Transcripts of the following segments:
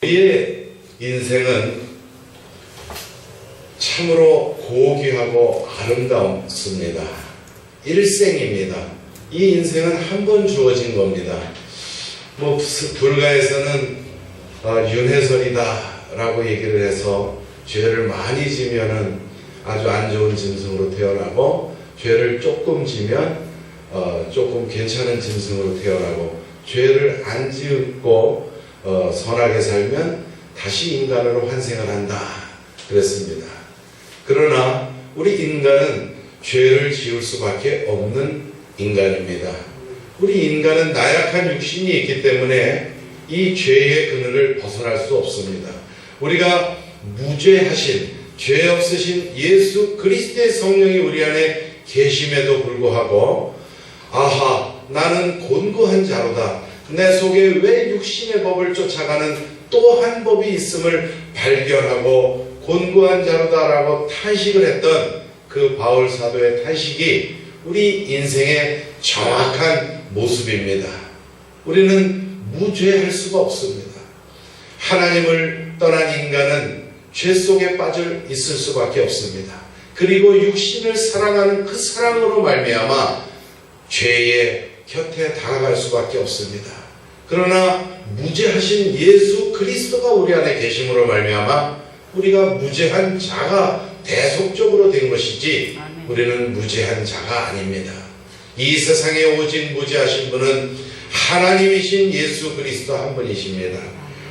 우리의 인생은 참으로 고귀하고 아름답습니다. 일생입니다. 이 인생은 한 번 주어진 겁니다. 불가에서는 윤회설이다 라고 얘기를 해서 죄를 많이 지면은 아주 안 좋은 짐승으로 태어나고, 죄를 조금 지면 조금 괜찮은 짐승으로 태어나고, 죄를 안 짓고 선하게 살면 다시 인간으로 환생을 한다 그랬습니다. 그러나 우리 인간은 죄를 지을 수밖에 없는 인간입니다. 우리 인간은 나약한 육신이 있기 때문에 이 죄의 그늘을 벗어날 수 없습니다. 우리가 무죄하신, 죄 없으신 예수 그리스도의 성령이 우리 안에 계심에도 불구하고, 아하, 나는 곤고한 자로다, 내 속에 왜 육신의 법을 쫓아가는 또 한 법이 있음을 발견하고 곤고한 자로다라고 탄식을 했던 그 바울 사도의 탄식이 우리 인생의 정확한 모습입니다. 우리는 무죄할 수가 없습니다. 하나님을 떠난 인간은 죄 속에 빠져 있을 수밖에 없습니다. 그리고 육신을 사랑하는 그 사랑으로 말미암아 죄의 곁에 다가갈 수밖에 없습니다. 그러나 무죄하신 예수 그리스도가 우리 안에 계심으로 말미암아 우리가 무죄한 자가 대속적으로 된 것이지, 우리는 무죄한 자가 아닙니다. 이 세상에 오직 무죄하신 분은 하나님이신 예수 그리스도 한 분이십니다.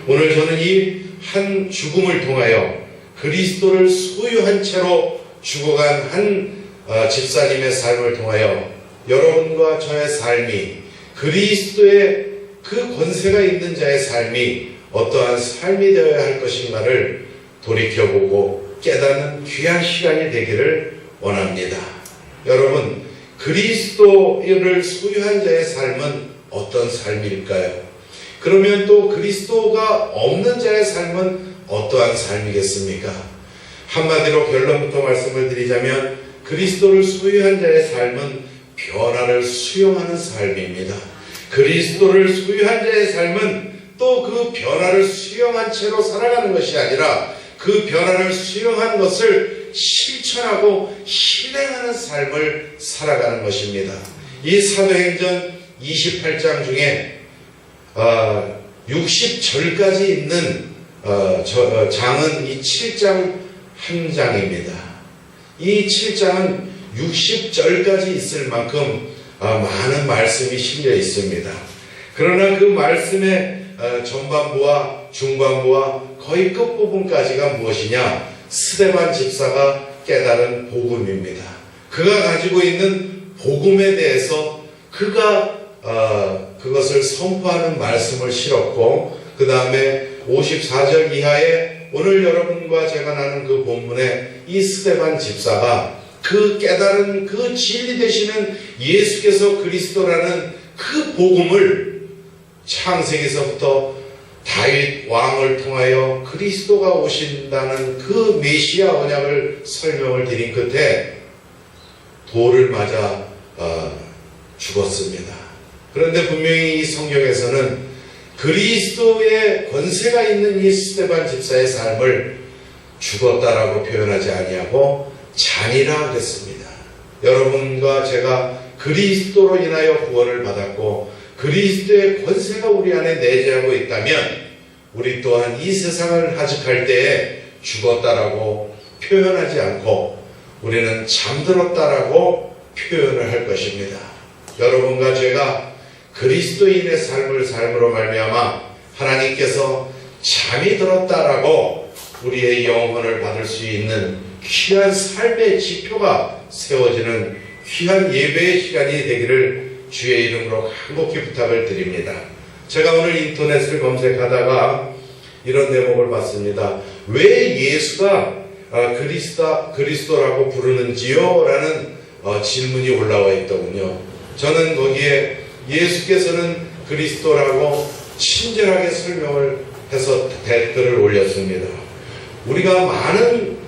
오늘 저는 이 한 죽음을 통하여 그리스도를 소유한 채로 죽어간 한 집사님의 삶을 통하여 여러분과 저의 삶이, 그리스도의 그 권세가 있는 자의 삶이 어떠한 삶이 되어야 할 것인가를 돌이켜보고 깨닫는 귀한 시간이 되기를 원합니다. 여러분, 그리스도를 소유한 자의 삶은 어떤 삶일까요? 그러면 또 그리스도가 없는 자의 삶은 어떠한 삶이겠습니까? 한마디로 결론부터 말씀을 드리자면, 그리스도를 소유한 자의 삶은 변화를 수용하는 삶입니다. 그리스도를 소유한 자의 삶은 또 그 변화를 수용한 채로 살아가는 것이 아니라 그 변화를 수용한 것을 실천하고 실행하는 삶을 살아가는 것입니다. 이 사도행전 28장 중에 60절까지 있는 장은 이 7장 한 장입니다. 이 7장은 60절까지 있을 만큼 많은 말씀이 실려 있습니다. 그러나 그 말씀의 전반부와 중반부와 거의 끝부분까지가 무엇이냐? 스데반 집사가 깨달은 복음입니다. 그가 가지고 있는 복음에 대해서 그가 그것을 선포하는 말씀을 실었고, 그 다음에 54절 이하에 오늘 여러분과 제가 나눈 그 본문에 이 스데반 집사가 그 깨달은 그 진리 되시는 예수께서 그리스도라는 그 복음을 창세기서부터 다윗 왕을 통하여 그리스도가 오신다는 그 메시아 언약을 설명을 드린 끝에 돌을 맞아 죽었습니다. 그런데 분명히 이 성경에서는 그리스도의 권세가 있는 이 스데반 집사의 삶을 죽었다라고 표현하지 아니하고 잔이라 그랬습니다. 여러분과 제가 그리스도로 인하여 구원을 받았고 그리스도의 권세가 우리 안에 내재하고 있다면 우리 또한 이 세상을 하직할 때에 죽었다라고 표현하지 않고 우리는 잠들었다라고 표현을 할 것입니다. 여러분과 제가 그리스도인의 삶으로 말미암아 하나님께서 잠이 들었다라고 우리의 영혼을 받을 수 있는 귀한 삶의 지표가 세워지는 귀한 예배의 시간이 되기를 주의 이름으로 간곡히 부탁을 드립니다. 제가 오늘 인터넷을 검색하다가 이런 대목을 봤습니다. 왜 예수가 그리스도라고 부르는지요? 라는 질문이 올라와 있더군요. 저는 거기에 예수께서는 그리스도라고 친절하게 설명을 해서 댓글을 올렸습니다. 우리가 많은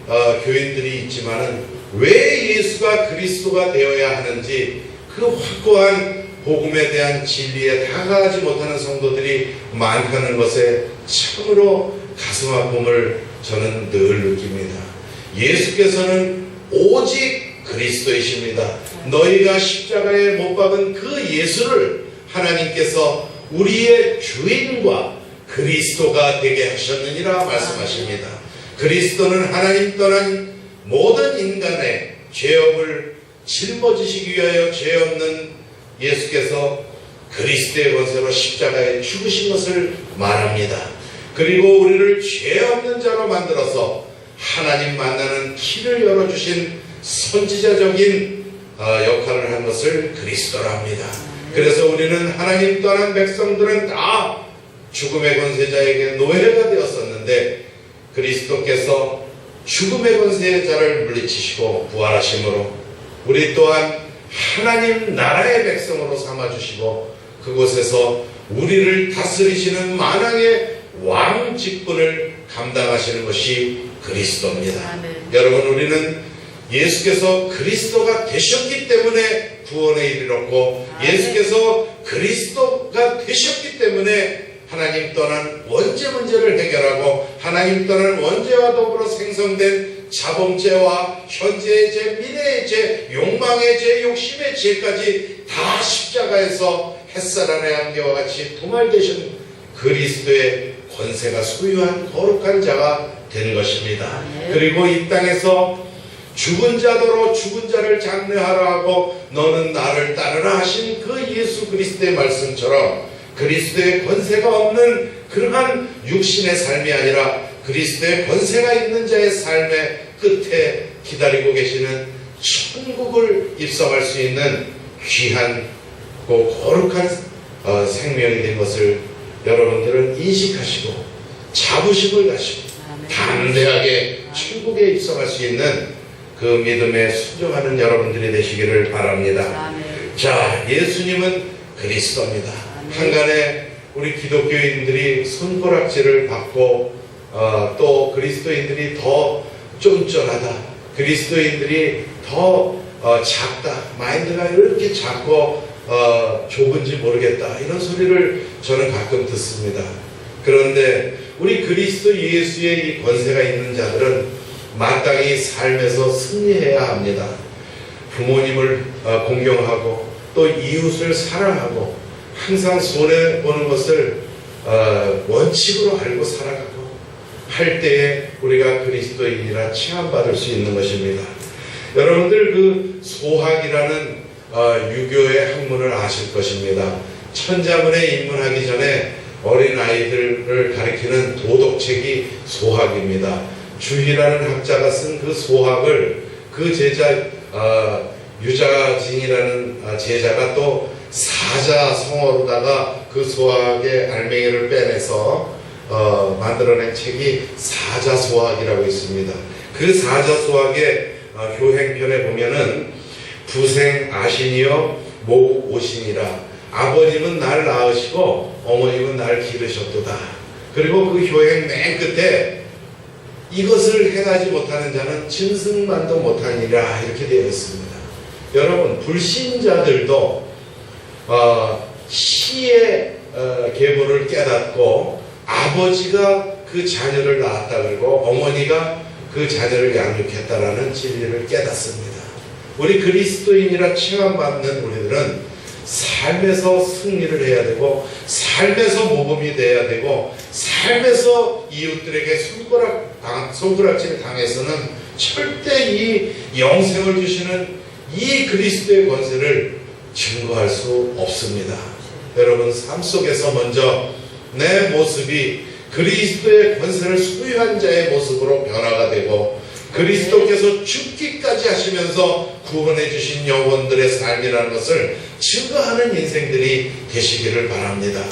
교인들이 있지만은 왜 예수가 그리스도가 되어야 하는지 그 확고한 복음에 대한 진리에 다가가지 못하는 성도들이 많다는 것에 참으로 가슴 아픔을 저는 늘 느낍니다. 예수께서는 오직 그리스도이십니다. 너희가 십자가에 못 박은 그 예수를 하나님께서 우리의 주인과 그리스도가 되게 하셨느니라 말씀하십니다. 그리스도는 하나님 떠난 모든 인간의 죄업을 짊어지시기 위하여 죄 없는 예수께서 그리스도의 권세로 십자가에 죽으신 것을 말합니다. 그리고 우리를 죄 없는 자로 만들어서 하나님 만나는 길을 열어주신 선지자적인 역할을 한 것을 그리스도라 합니다. 그래서 우리는 하나님 떠난 백성들은 다 죽음의 권세자에게 노예가 되었었는데 그리스도께서 죽음의 권세자를 물리치시고 부활하심으로 우리 또한 하나님 나라의 백성으로 삼아주시고 그곳에서 우리를 다스리시는 만왕의 왕 직분을 감당하시는 것이 그리스도입니다. 여러분, 우리는 예수께서 그리스도가 되셨기 때문에 구원에 이르렀고 예수께서 그리스도가 되셨기 때문에 하나님 떠난 원죄 문제를 해결하고 하나님 떠난 원죄와 더불어 생성된 자범죄와 현재의 죄, 미래의 죄, 욕망의 죄, 욕심의 죄까지 다 십자가에서 햇살 아래 안개와 같이 도말되신 그리스도의 권세가 소유한 거룩한 자가 된 것입니다. 그리고 이 땅에서 죽은 자더러 죽은 자를 장례하라 하고 너는 나를 따르라 하신 그 예수 그리스도의 말씀처럼 그리스도의 권세가 없는 그러한 육신의 삶이 아니라 그리스도의 권세가 있는 자의 삶의 끝에 기다리고 계시는 천국을 입성할 수 있는 귀한 거룩한 생명이 된 것을 여러분들은 인식하시고 자부심을 가지고 담대하게 천국에 입성할 수 있는 그 믿음에 순종하는 여러분들이 되시기를 바랍니다. 자, 예수님은 그리스도입니다. 한간에 우리 기독교인들이 손가락질을 받고 또 그리스도인들이 더 쫀쫀하다, 그리스도인들이 더 작다, 마인드가 이렇게 작고 좁은지 모르겠다, 이런 소리를 저는 가끔 듣습니다. 그런데 우리 그리스도 예수의 이 권세가 있는 자들은 마땅히 삶에서 승리해야 합니다. 부모님을 공경하고 또 이웃을 사랑하고 항상 손해보는 것을 원칙으로 알고 살아가고 할 때에 우리가 그리스도인이라 칭함받을 수 있는 것입니다. 여러분들 그 소학이라는 유교의 학문을 아실 것입니다. 천자문에 입문하기 전에 어린아이들을 가리키는 도덕책이 소학입니다. 주희라는 학자가 쓴 그 소학을 그 제자 유자진이라는 제자가 또 사자성어로다가 그 소학의 알맹이를 빼내서 만들어낸 책이 사자소학이라고 있습니다. 그 사자소학의 효행편에 보면은 부생 아신이여 모 오신이라, 아버님은 날 낳으시고 어머님은 날 기르셨도다. 그리고 그 효행 맨 끝에 이것을 행하지 못하는 자는 짐승만도 못하니라, 이렇게 되어 있습니다. 여러분, 불신자들도 시의 계보를 깨닫고 아버지가 그 자녀를 낳았다 그러고 어머니가 그 자녀를 양육했다라는 진리를 깨닫습니다. 우리 그리스도인이라 칭함받는 우리들은 삶에서 승리를 해야 되고 삶에서 모범이 돼야 되고 삶에서 이웃들에게 손가락질 당해서는 절대 이 영생을 주시는 이 그리스도의 권세를 증거할 수 없습니다. 여러분, 삶 속에서 먼저 내 모습이 그리스도의 권세를 소유한 자의 모습으로 변화가 되고 그리스도께서 죽기까지 하시면서 구원해 주신 영혼들의 삶이라는 것을 증거하는 인생들이 되시기를 바랍니다.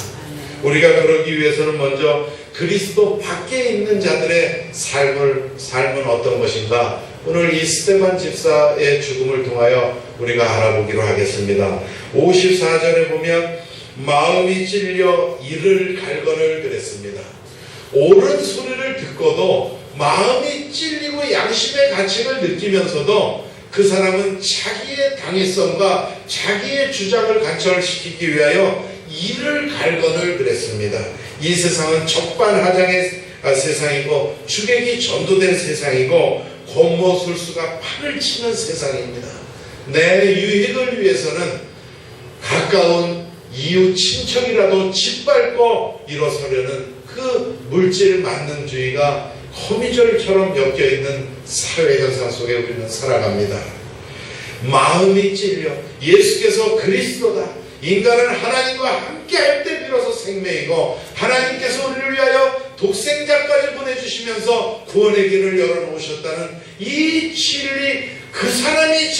우리가 그러기 위해서는 먼저 그리스도 밖에 있는 자들의 삶은 어떤 것인가, 오늘 이 스데반 집사의 죽음을 통하여 우리가 알아보기로 하겠습니다. 54절에 보면 마음이 찔려 이를 갈거늘 그랬습니다. 옳은 소리를 듣고도 마음이 찔리고 양심의 가책을 느끼면서도 그 사람은 자기의 당위성과 자기의 주장을 관철시키기 위하여 이를 갈건을 그랬습니다. 이 세상은 적반하장의 세상이고 주객이 전도된 세상이고 권모술수가 판을 치는 세상입니다. 내 유익을 위해서는 가까운 이웃 친척이라도 짓밟고 일어서려는 그 물질 만능주의가 거미줄처럼 엮여있는 사회현상 속에 우리는 살아갑니다. 마음이 찔려 예수께서 그리스도다, 인간은 하나님과 함께 할 때 비로소 생명이고 하나님께서 우리를 위하여 독생자까지 보내주시면서 구원의 길을 열어놓으셨다는 이 진리, 그 사람이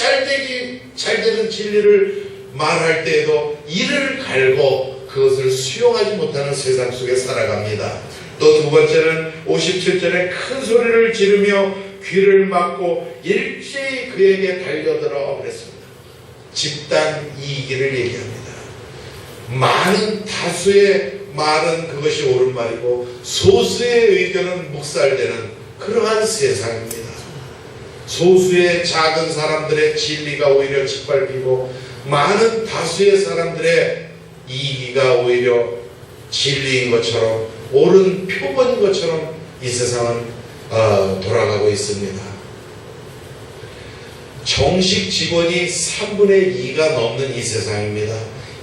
잘되는 진리를 말할 때에도 이를 갈고 그것을 수용하지 못하는 세상 속에 살아갑니다. 또 두 번째는 57절에 큰 소리를 지르며 귀를 막고 일제히 그에게 달려들어 그랬습니다. 집단 이익을 얘기합니다. 많은 다수의 말은 그것이 옳은 말이고 소수의 의견은 묵살되는 그러한 세상입니다. 소수의 작은 사람들의 진리가 오히려 짓밟히고 많은 다수의 사람들의 이익이가 오히려 진리인 것처럼 옳은 표본인 것처럼 이 세상은 돌아가고 있습니다. 정식 직원이 3분의 2가 넘는 이 세상입니다.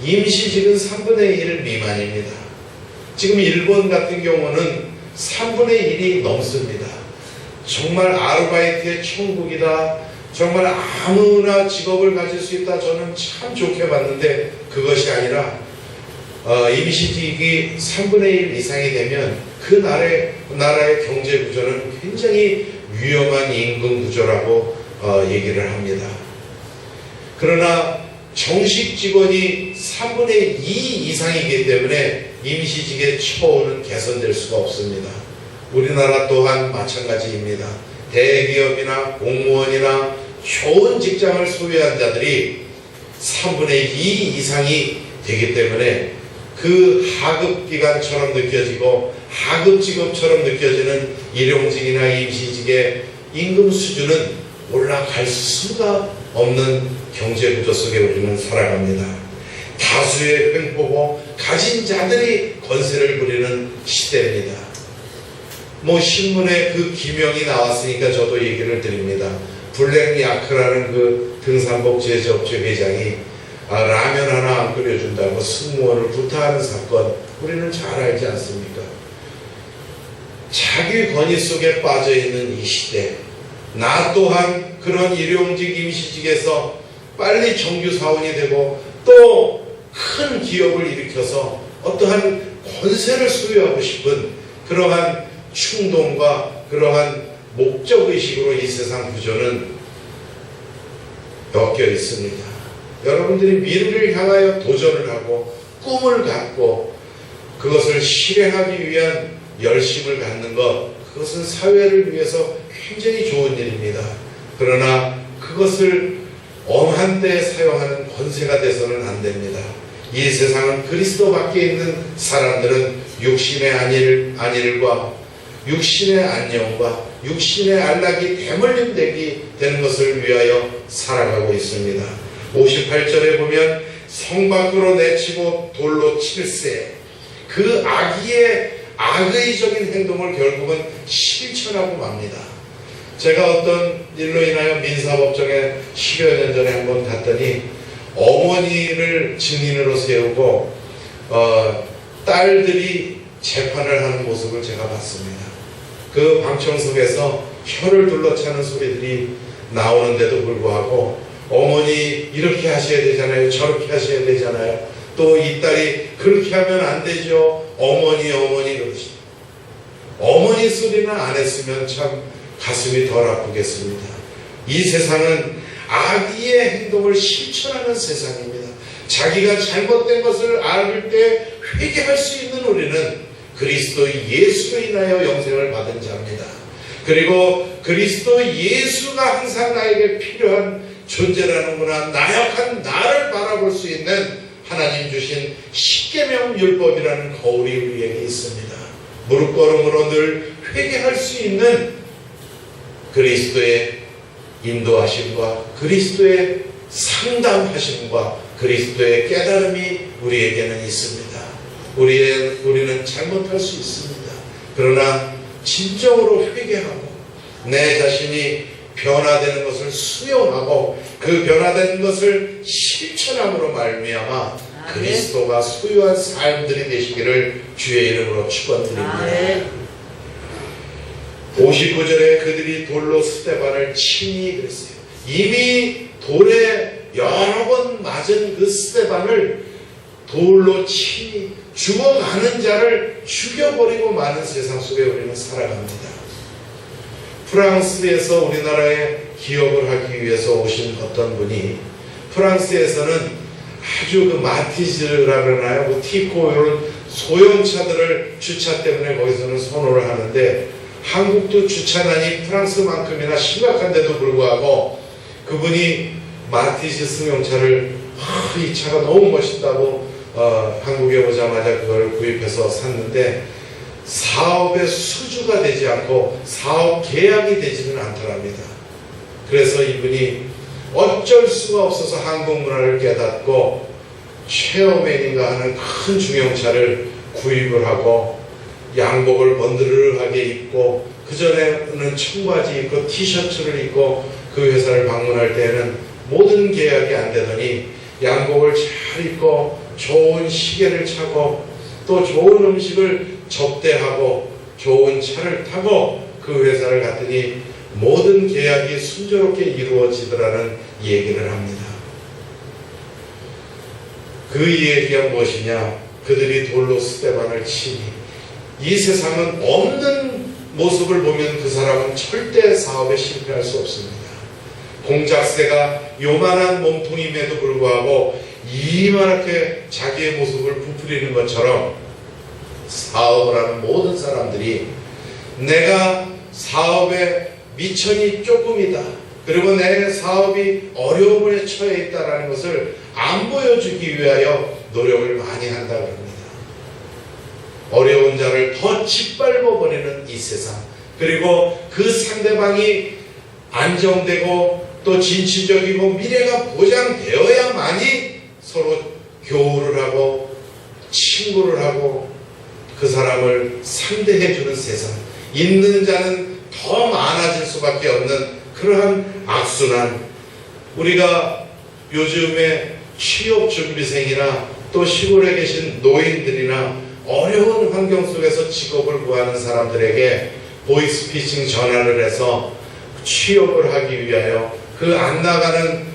임시직은 3분의 1 미만입니다. 지금 일본 같은 경우는 3분의 1이 넘습니다. 정말 아르바이트의 천국이다, 정말 아무나 직업을 가질 수 있다, 저는 참 좋게 봤는데 그것이 아니라 임시직이 3분의 1 이상이 되면 그 나라의 경제 구조는 굉장히 위험한 임금 구조라고 얘기를 합니다. 그러나 정식 직원이 3분의 2 이상이기 때문에 임시직의 처우는 개선될 수가 없습니다. 우리나라 또한 마찬가지입니다. 대기업이나 공무원이나 좋은 직장을 소유한 자들이 3분의 2 이상이 되기 때문에 그 하급기관처럼 느껴지고 하급직업처럼 느껴지는 일용직이나 임시직의 임금 수준은 올라갈 수가 없는 경제구조 속에 우리는 살아갑니다. 다수의 횡포고 가진 자들이 권세를 부리는 시대입니다. 신문에 그 기명이 나왔으니까 저도 얘기를 드립니다. 블랙야크라는 그 등산복 제조업체 회장이 라면 하나 안 끓여준다고 승무원을 구타하는 사건, 우리는 잘 알지 않습니까? 자기 권위 속에 빠져있는 이 시대, 나 또한 그런 일용직 임시직에서 빨리 정규사원이 되고 또 큰 기업을 일으켜서 어떠한 권세를 소유하고 싶은 그러한 충동과 그러한 목적의식으로 이 세상 구조는 엮여 있습니다. 여러분들이 미래를 향하여 도전을 하고 꿈을 갖고 그것을 실행하기 위한 열심을 갖는 것, 그것은 사회를 위해서 굉장히 좋은 일입니다. 그러나 그것을 엄한 데 사용하는 권세가 돼서는 안 됩니다. 이 세상은 그리스도 밖에 있는 사람들은 육신의 안일과 육신의 안녕과 육신의 안락이 대물림되기 되는 것을 위하여 살아가고 있습니다. 58절에 보면 성 밖으로 내치고 돌로 칠세, 그 악의적인 행동을 결국은 실천하고 맙니다. 제가 어떤 일로 인하여 민사법정에 10여 년 전에 한번 갔더니 어머니를 증인으로 세우고 딸들이 재판을 하는 모습을 제가 봤습니다. 그 방청석에서 혀를 둘러차는 소리들이 나오는데도 불구하고 어머니 이렇게 하셔야 되잖아요, 저렇게 하셔야 되잖아요, 또 이 딸이 그렇게 하면 안 되죠, 어머니 그러시죠. 어머니 소리는 안 했으면 참 가슴이 덜 아프겠습니다. 이 세상은 악의의 행동을 실천하는 세상입니다. 자기가 잘못된 것을 알 때 회개할 수 있는 우리는 그리스도 예수로 인하여 영생을 받은 자입니다. 그리고 그리스도 예수가 항상 나에게 필요한 존재라는구나, 나약한 나를 바라볼 수 있는 하나님 주신 십계명 율법이라는 거울이 우리에게 있습니다. 무릎걸음으로 늘 회개할 수 있는 그리스도의 인도하심과 그리스도의 상담하심과 그리스도의 깨달음이 우리에게는 있습니다. 우리는 잘못할 수 있습니다. 그러나 진정으로 회개하고 내 자신이 변화되는 것을 수용하고 그 변화된 것을 실천함으로 말미암아 그리스도가 소유한 삶들이 되시기를 주의 이름으로 축원드립니다. 59절에 그들이 돌로 스데반을 치니 그랬어요. 이미 돌에 여러 번 맞은 그 스데반을 돌로 치니 죽어가는 자를 죽여버리고 마는 세상 속에 우리는 살아갑니다. 프랑스에서 우리나라에 기업을 하기 위해서 오신 어떤 분이 프랑스에서는 아주 그 마티즈라 그러나요? 그 티코 이런 소형차들을 주차 때문에 거기서는 선호를 하는데 한국도 주차난이 프랑스만큼이나 심각한데도 불구하고 그분이 마티즈 승용차를 이 차가 너무 멋있다고 한국에 오자마자 그걸 구입해서 샀는데 사업의 수주가 되지 않고 사업 계약이 되지는 않더랍니다. 그래서 이분이 어쩔 수가 없어서 한국 문화를 깨닫고 체어맨인가 하는 큰 중형차를 구입을 하고 양복을 번드르르하게 입고 그전에는 청바지 입고 티셔츠를 입고 그 회사를 방문할 때에는 모든 계약이 안 되더니 양복을 잘 입고 좋은 시계를 차고 또 좋은 음식을 접대하고 좋은 차를 타고 그 회사를 갔더니 모든 계약이 순조롭게 이루어지더라는 얘기를 합니다. 그 얘기가 무엇이냐? 그들이 돌로 스데반을 치니 이 세상은 없는 모습을 보면 그 사람은 절대 사업에 실패할 수 없습니다. 공작새가 요만한 몸통임에도 불구하고 이만하게 자기의 모습을 부풀리는 것처럼 사업을 하는 모든 사람들이 내가 사업에 미천이 조금이다. 그리고 내 사업이 어려움에 처해 있다는 것을 안 보여주기 위하여 노력을 많이 한다 그럽니다. 어려운 자를 더 짓밟아버리는 이 세상, 그리고 그 상대방이 안정되고 또 진취적이고 미래가 보장되어야만이 서로 교우를 하고 친구를 하고 그 사람을 상대해주는 세상, 있는 자는 더 많아질 수밖에 없는 그러한 악순환. 우리가 요즘에 취업준비생이나 또 시골에 계신 노인들이나 어려운 환경 속에서 직업을 구하는 사람들에게 보이스피싱 전화를 해서 취업을 하기 위하여 그 안 나가는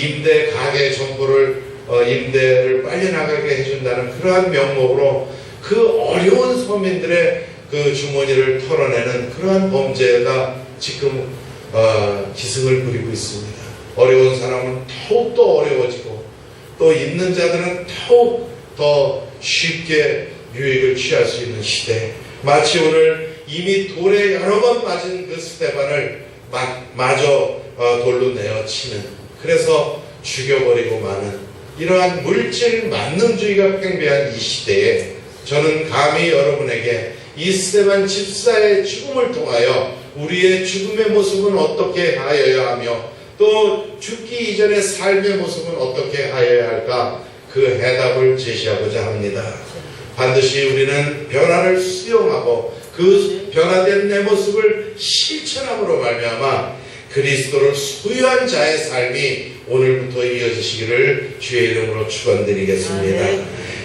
임대 가게 정보를 임대를 빨리 나가게 해준다는 그러한 명목으로 그 어려운 서민들의 그 주머니를 털어내는 그러한 범죄가 지금 기승을 부리고 있습니다. 어려운 사람은 더욱더 어려워지고 또 있는 자들은 더욱 더 쉽게 유익을 취할 수 있는 시대. 마치 오늘 이미 돌에 여러 번 맞은 그 스데반을 마저 돌로 내어치는, 그래서 죽여버리고 마는 이러한 물질 만능주의가 팽배한 이 시대에 저는 감히 여러분에게 이 스데반 집사의 죽음을 통하여 우리의 죽음의 모습은 어떻게 하여야 하며 또 죽기 이전의 삶의 모습은 어떻게 하여야 할까, 그 해답을 제시하고자 합니다. 반드시 우리는 변화를 수용하고 그 변화된 내 모습을 실천함으로 말미암아 그리스도를 소유한 자의 삶이 오늘부터 이어지시기를 주의 이름으로 축원드리겠습니다.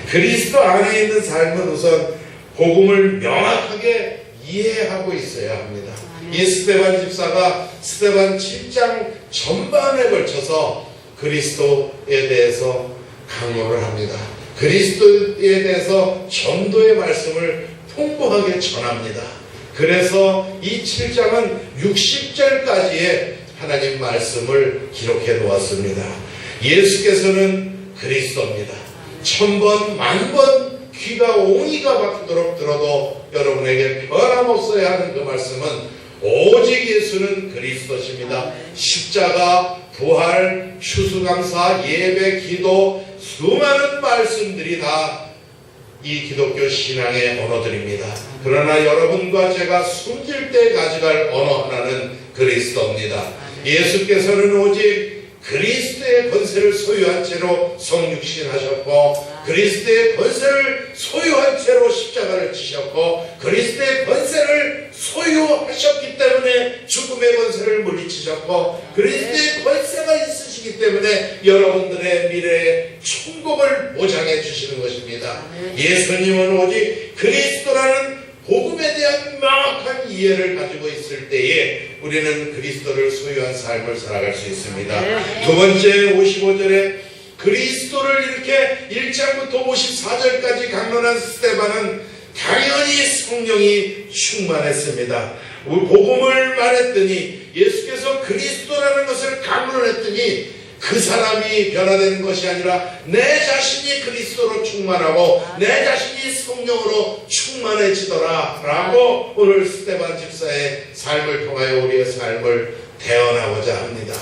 그리스도 안에 있는 삶은 우선 복음을 명확하게 이해하고 있어야 합니다. 이 스데반 집사가 스데반 7장 전반에 걸쳐서 그리스도에 대해서 강론을 합니다. 그리스도에 대해서 전도의 말씀을 풍부하게 전합니다. 그래서 이 7장은 60절까지의 하나님 말씀을 기록해 놓았습니다. 예수께서는 그리스도입니다. 1000번, 10,000번 귀가 옹이가 박도록 들어도 여러분에게 변함없어야 하는 그 말씀은 오직 예수는 그리스도십니다. 십자가, 부활, 추수감사, 예배, 기도, 수많은 말씀들이 다 이 기독교 신앙의 언어들입니다. 그러나 여러분과 제가 숨질 때 가져갈 언어 하나는 그리스도입니다. 예수께서는 오직 그리스도의 권세를 소유한 채로 성육신하셨고 그리스도의 권세를 소유한 채로 십자가를 지셨고 그리스도의 권세를 소유하셨기 때문에 죽음의 권세를 물리치셨고 그리스도의 권세가 있으시기 때문에 여러분들의 미래의 천국을 보장해 주시는 것입니다. 예수님은 오직 그리스도라는 복음에 대한 명확한 이해를 가지고 있을 때에 우리는 그리스도를 소유한 삶을 살아갈 수 있습니다. 두 번째 55절에 그리스도를 이렇게 1장부터 54절까지 강론한 스데반은 당연히 성령이 충만했습니다. 복음을 말했더니 예수께서 그리스도라는 것을 강론했더니 그 사람이 변화되는 것이 아니라 내 자신이 그리스도로 충만하고 내 자신이 성령으로 충만해지더라 라고 오늘 스데반 집사의 삶을 통하여 우리의 삶을 대언하고자 합니다.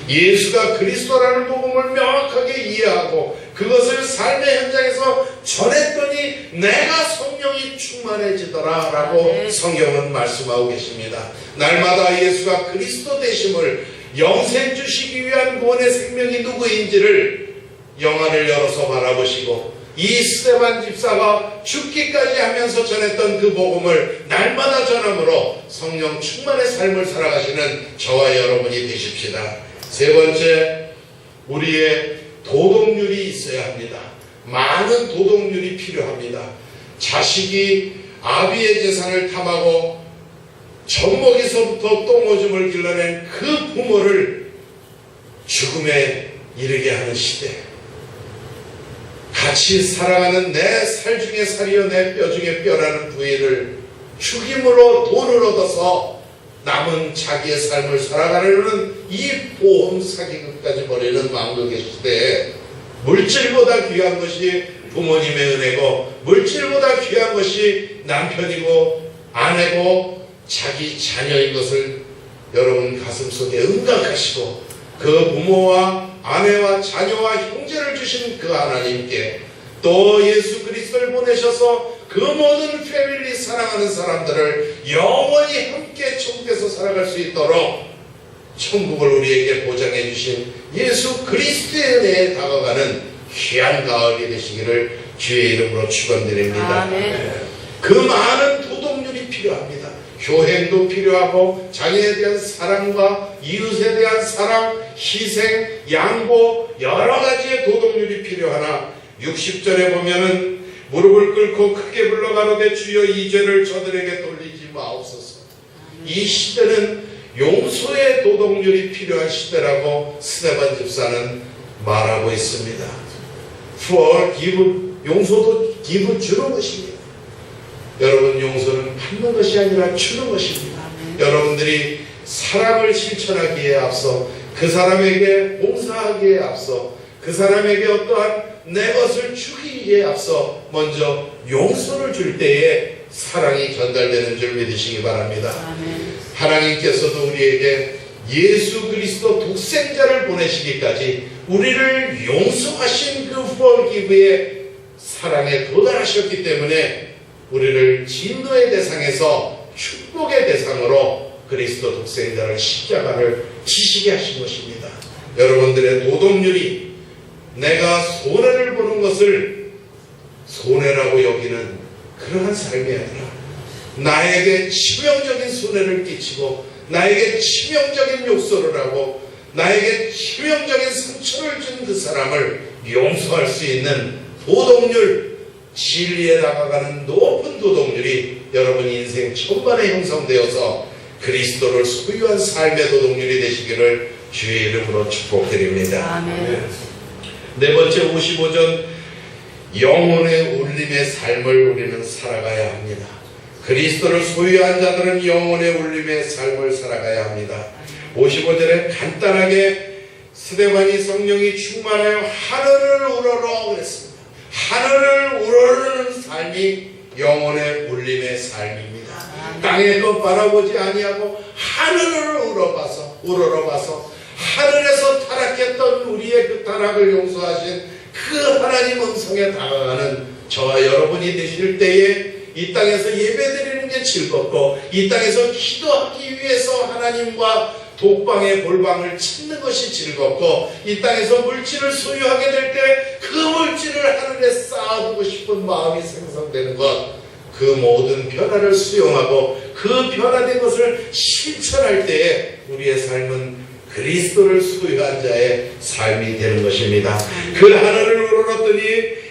예수가 그리스도라는 복음을 명확하게 이해하고 그것을 삶의 현장에서 전했더니 내가 성령이 충만해지더라 라고 성경은 말씀하고 계십니다. 날마다 예수가 그리스도 되심을 영생 주시기 위한 구원의 생명이 누구인지를 영안을 열어서 바라보시고 이 스데반 집사가 죽기까지 하면서 전했던 그 복음을 날마다 전함으로 성령 충만의 삶을 살아가시는 저와 여러분이 되십시다. 세 번째, 우리의 도덕률이 있어야 합니다. 많은 도덕률이 필요합니다. 자식이 아비의 재산을 탐하고 젖먹이서부터 똥오줌을 길러낸 그 부모를 죽음에 이르게 하는 시대, 같이 살아가는 내 살 중에 살이요 내 뼈 중에 뼈라는 부인을 죽임으로 돈을 얻어서 남은 자기의 삶을 살아가려는 이 보험 사기극까지 벌이는 왕국의 시대에 물질보다 귀한 것이 부모님의 은혜고 물질보다 귀한 것이 남편이고 아내고 자기 자녀인 것을 여러분 가슴속에 응각하시고 그 부모와 아내와 자녀와 형제를 주신 그 하나님께 또 예수 그리스도를 보내셔서 그 모든 패밀리 사랑하는 사람들을 영원히 함께 천국에서 살아갈 수 있도록 천국을 우리에게 보장해 주신 예수 그리스도의 은혜에 다가가는 귀한 가을이 되시기를 주의 이름으로 축원드립니다. 그 많은 도덕률이 필요합니다. 교행도 필요하고 자녀에 대한 사랑과 이웃에 대한 사랑, 희생, 양보 여러 가지의 도덕률이 필요하나 60절에 보면은 무릎을 꿇고 크게 불러 가로되 주여 이 죄를 저들에게 돌리지 마옵소서. 이 시대는 용서의 도덕률이 필요한 시대라고 스데반 집사는 말하고 있습니다. forgive, 용서도 give 주는 것입니다. 여러분 용서는 받는 것이 아니라 주는 것입니다. 여러분들이 사랑을 실천하기에 앞서 그 사람에게 봉사하기에 앞서 그 사람에게 어떠한 내 것을 주기에 앞서 먼저 용서를 줄 때에 사랑이 전달되는 줄 믿으시기 바랍니다. 하나님께서도 우리에게 예수 그리스도 독생자를 보내시기까지 우리를 용서하신 그 forgive의 사랑에 도달하셨기 때문에 우리를 진노의 대상에서 축복의 대상으로 그리스도 독생자를 십자가를 지시게 하신 것입니다. 여러분들의 도덕률이 내가 손해를 보는 것을 손해라고 여기는 그러한 삶이 아니라 나에게 치명적인 손해를 끼치고 나에게 치명적인 욕설을 하고 나에게 치명적인 상처를 준 그 사람을 용서할 수 있는 도덕률, 진리에 다가가는 높은 도덕률이 여러분 인생 천반에 형성되어서 그리스도를 소유한 삶의 도덕률이 되시기를 주의 이름으로 축복드립니다. 아멘. 네 번째 55전 영혼의 울림의 삶을 우리는 살아가야 합니다. 그리스도를 소유한 자들은 영혼의 울림의 삶을 살아가야 합니다. 55절에 간단하게 스데반이 성령이 충만하여 하늘을 우러러 그랬습니다. 하늘을 우러르는 삶이 영혼의 울림의 삶입니다. 땅에 것 바라보지 아니하고 하늘을 우러러봐서 하늘에서 타락했던 우리의 그 타락을 용서하신 그 하나님 음성에 다가가는 저와 여러분이 되실 때에 이 땅에서 예배드리는 게 즐겁고 이 땅에서 기도하기 위해서 하나님과 독방의 골방을 찾는 것이 즐겁고 이 땅에서 물질을 소유하게 될 때 그 물질을 하늘에 쌓아두고 싶은 마음이 생성되는 것, 그 모든 변화를 수용하고 그 변화된 것을 실천할 때에 우리의 삶은 그리스도를 소유한 자의 삶이 되는 것입니다. 그 하늘을 우러렀더니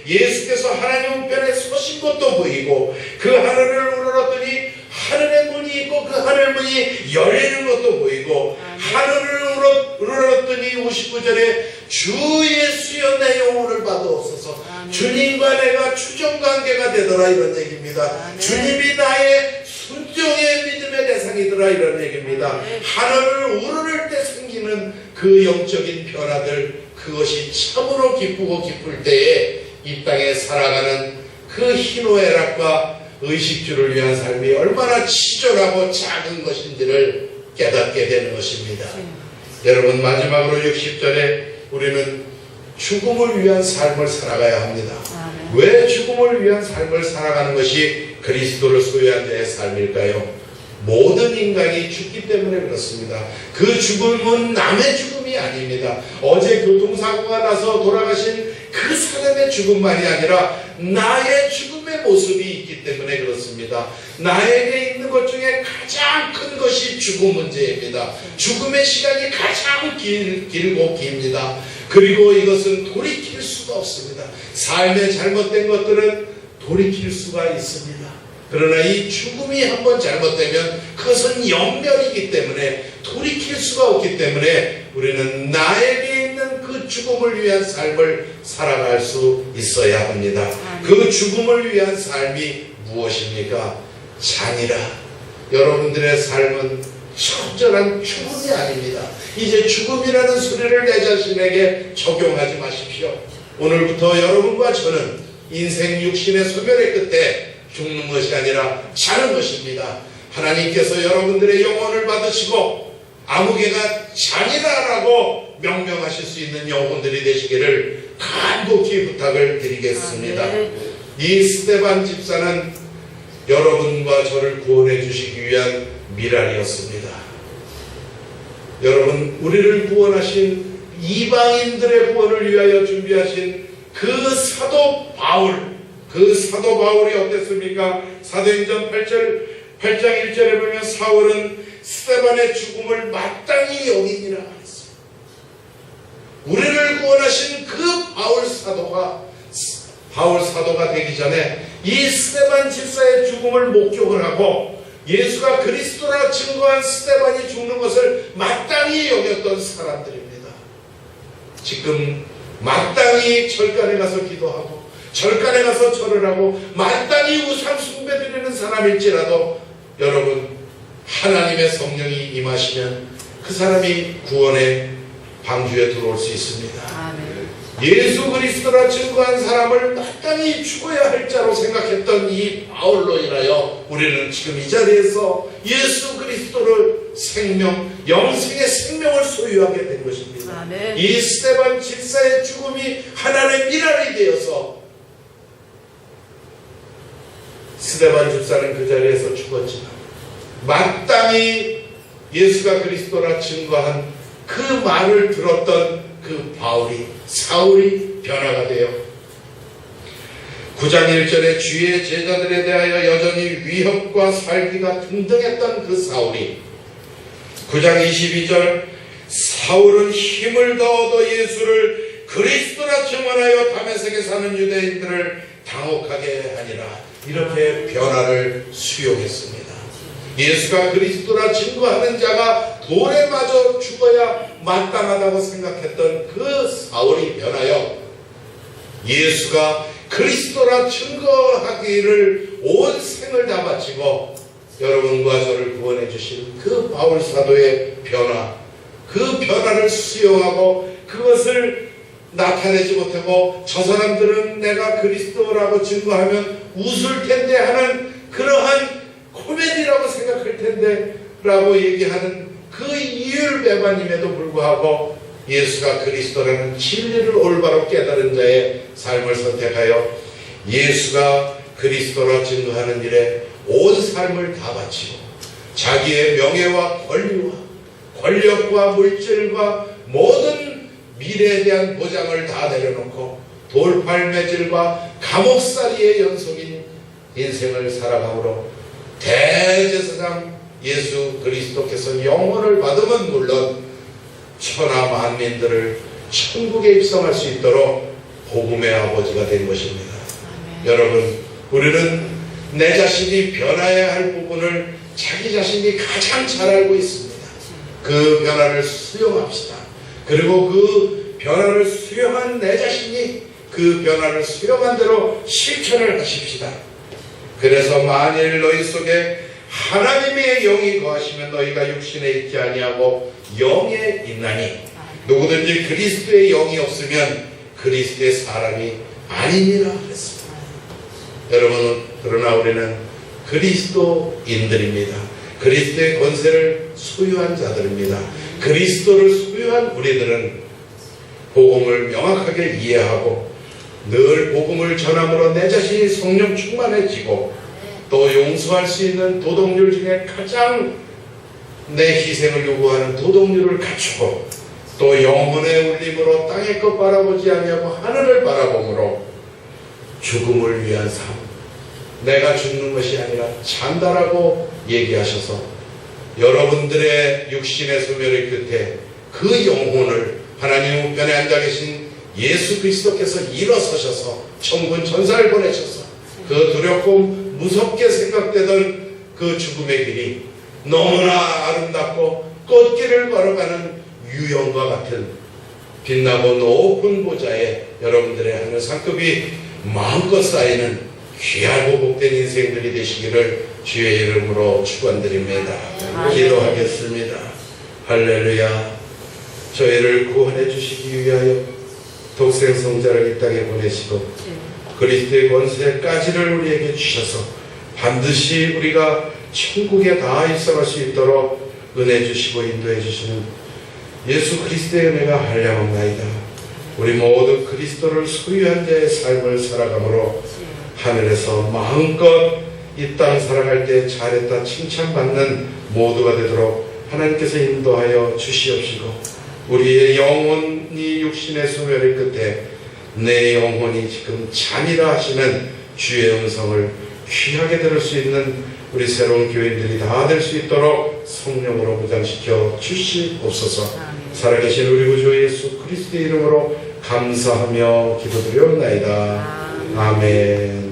예수께서 하나님 우편에 서신 것도 보이고 그 하늘을 우러렀더니 하늘의 문이 있고 그 하늘 문이 열리는 것도 보이고 하늘을 우러렀더니 59절에 주 예수여 내 영혼을 받아옵소서. 주님과 내가 추정관계가 되더라 이런 얘기입니다. 주님이 나의 순종의 믿음의 대상이더라 이런 얘기입니다. 하늘을 우러를 때 생기는 그 영적인 변화들, 그것이 참으로 기쁘고 기쁠 때에 이 땅에 살아가는 그 희노애락과 의식주를 위한 삶이 얼마나 치졸하고 작은 것인지를 깨닫게 되는 것입니다. 여러분, 마지막으로 60절에 우리는 죽음을 위한 삶을 살아가야 합니다. 왜 죽음을 위한 삶을 살아가는 것이 그리스도를 소유한 자의 삶일까요? 모든 인간이 죽기 때문에 그렇습니다. 그 죽음은 남의 죽음이 아닙니다. 어제 교통사고가 나서 돌아가신 그 사람의 죽음만이 아니라 나의 죽음의 모습이 있기 때문에 그렇습니다. 나에게 있는 것 중에 가장 큰 것이 죽음 문제입니다. 죽음의 시간이 가장 길고 깁니다. 그리고 이것은 돌이킬 수가 없습니다. 삶의 잘못된 것들은 돌이킬 수가 있습니다. 그러나 이 죽음이 한번 잘못되면 그것은 연멸이기 때문에 돌이킬 수가 없기 때문에 우리는 나에게 있는 그 죽음을 위한 삶을 살아갈 수 있어야 합니다. 그 죽음을 위한 삶이 무엇입니까? 잔이라. 여러분들의 삶은 철저한 죽음이 아닙니다. 이제 죽음이라는 소리를 내 자신에게 적용하지 마십시오. 오늘부터 여러분과 저는 인생 육신의 소멸의 끝에 죽는 것이 아니라 자는 것입니다. 하나님께서 여러분들의 영혼을 받으시고 아무개가 잔이다라고 명명하실 수 있는 영혼들이 되시기를 간곡히 부탁을 드리겠습니다. 이 스데반 집사는 여러분과 저를 구원해 주시기 위한 미랄이었습니다. 여러분, 우리를 구원하신 이방인들의 구원을 위하여 준비하신 그 사도 바울이 어땠습니까? 사도행전 8장 1절에 보면 사울은 스데반의 죽음을 마땅히 여기니라 했어요. 우리를 구원하신 그 바울 사도가 되기 전에 이 스데반 집사의 죽음을 목격을 하고 예수가 그리스도라 증거한 스데반이 죽는 것을 마땅히 여겼던 사람들입니다. 지금 마땅히 절간에 가서 기도하고 절간에 가서 절을 하고 마땅히 우상 숭배 드리는 사람일지라도 여러분, 하나님의 성령이 임하시면 그 사람이 구원의 방주에 들어올 수 있습니다. 예수 그리스도라 증거한 사람을 마땅히 죽어야 할 자로 생각했던 이 바울로 인하여 우리는 지금 이 자리에서 예수 그리스도를 영생의 생명을 소유하게 된 것입니다. 이 스데반 집사의 죽음이 하나님의 미랄이 되어서 스데반 집사는 그 자리에서 죽었지만 마땅히 예수가 그리스도라 증거한 그 말을 들었던 그 사울이 변화가 되어 9장 1절에 주의 제자들에 대하여 여전히 위협과 살기가 등등했던 그 사울이 9장 22절 사울은 힘을 더 얻어 예수를 그리스도라 증언하여 다메섹에 사는 유대인들을 당혹하게 하니라. 이렇게 변화를 수용했습니다. 예수가 그리스도라 증거하는 자가 돌에 맞아 죽어야 마땅하다고 생각했던 그 사울이 변하여 예수가 그리스도라 증거하기를 온 생을 다 바치고 여러분과 저를 구원해 주신 그 바울 사도의 변화, 그 변화를 수용하고 그것을 나타내지 못하고 저 사람들은 내가 그리스도라고 증거하면 웃을 텐데 하는 그러한 코미디라고 생각할 텐데 라고 얘기하는 그 이율배반임에도 불구하고 예수가 그리스도라는 진리를 올바로 깨달은 자의 삶을 선택하여 예수가 그리스도라 증거하는 일에 온 삶을 다 바치고 자기의 명예와 권리와 권력과 물질과 모든 미래에 대한 보장을 다 내려놓고 돌팔매질과 감옥살이의 연속인 인생을 살아감으로 대제사장 예수 그리스도께서 영혼을 받으면 물론 천하 만민들을 천국에 입성할 수 있도록 복음의 아버지가 된 것입니다. 여러분, 우리는 내 자신이 변화해야 할 부분을 자기 자신이 가장 잘 알고 있습니다. 그 변화를 수용합시다. 그리고 그 변화를 수용한 내 자신이 그 변화를 수용한 대로 실천을 하십시다. 그래서 만일 너희 속에 하나님의 영이 거하시면 너희가 육신에 있지 아니하고 영에 있나니 누구든지 그리스도의 영이 없으면 그리스도의 사람이 아니니라 그랬습니다. 여러분, 그러나 우리는 그리스도인들입니다. 그리스도의 권세를 소유한 자들입니다. 그리스도를 소유한 우리들은 복음을 명확하게 이해하고 늘 복음을 전함으로 내 자신이 성령 충만해지고 또 용서할 수 있는 도덕률 중에 가장 내 희생을 요구하는 도덕률을 갖추고 또 영혼의 울림으로 땅의 것 바라보지 아니하고 하늘을 바라보므로 죽음을 위한 삶, 내가 죽는 것이 아니라 산다라고 얘기하셔서 여러분들의 육신의 소멸의 끝에 그 영혼을 하나님 우편에 앉아 계신 예수 그리스도께서 일어서셔서 천군 천사를 보내셔서 그 두렵고 무섭게 생각되던 그 죽음의 길이 너무나 아름답고 꽃길을 걸어가는 유영과 같은 빛나고 높은 보좌에 여러분들의 하늘 상급이 마음껏 쌓이는 귀하고 복된 인생들이 되시기를 주의 이름으로 축원드립니다. 기도하겠습니다. 할렐루야. 저희를 구원해 주시기 위하여 독생성자를 이 땅에 보내시고 그리스도의 권세까지를 우리에게 주셔서 반드시 우리가 천국에 다 입성할 수 있도록 은혜 주시고 인도해 주시는 예수 그리스도의 은혜가 한량없나이다. 우리 모두 그리스도를 소유한 자의 삶을 살아감으로 하늘에서 마음껏 이 땅 살아갈 때 잘했다 칭찬받는 모두가 되도록 하나님께서 인도하여 주시옵시고 우리의 영혼이 육신의 소멸의 끝에 내 영혼이 지금 잠이라 하시는 주의 음성을 귀하게 들을 수 있는 우리 새로운 교인들이 다 될 수 있도록 성령으로 무장시켜 주시옵소서. 살아계신 우리 구주 예수 그리스도의 이름으로 감사하며 기도드리옵나이다. 아멘.